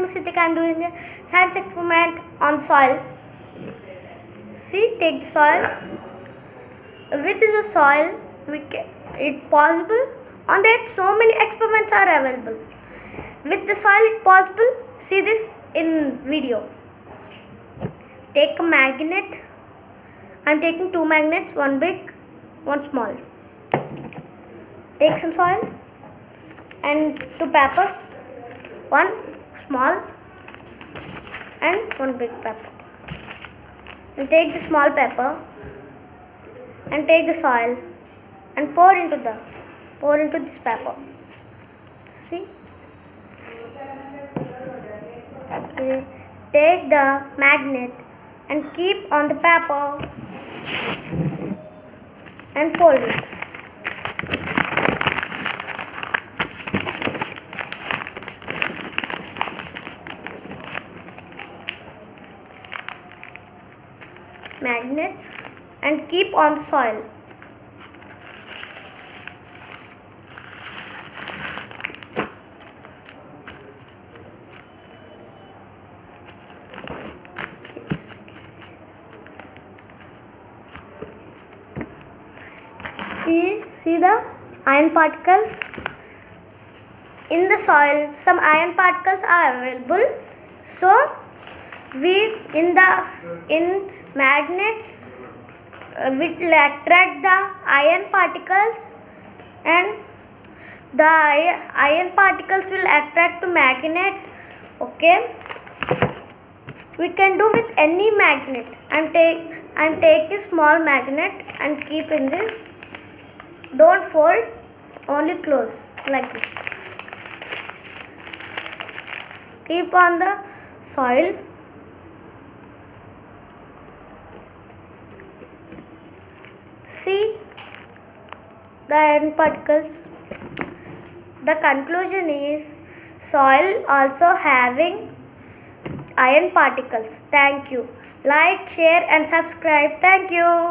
is Rithik. I am doing a science experiment on soil. See, take the soil. With the soil, it's possible. On that, so many experiments are available. With the soil, it's possible. See this in video. Take a magnet. I am taking 2 magnets, one big, one small. Take some soil and 2 peppers, one small and one big pepper. And take the small pepper and take the soil and pour into this pepper. See? Okay. Take the magnet and keep on the pepper and fold it. Magnet and keep on the soil. See the iron particles in the soil. Some iron particles are available, so we in magnet will attract the iron particles, and the iron particles will attract to magnet. Okay, we can do with any magnet. I'm take a small magnet and keep in this. Don't fold, only close like this. Keep on the soil. See the iron particles. The conclusion is soil also having iron particles. Thank you. Like, share and subscribe. Thank you.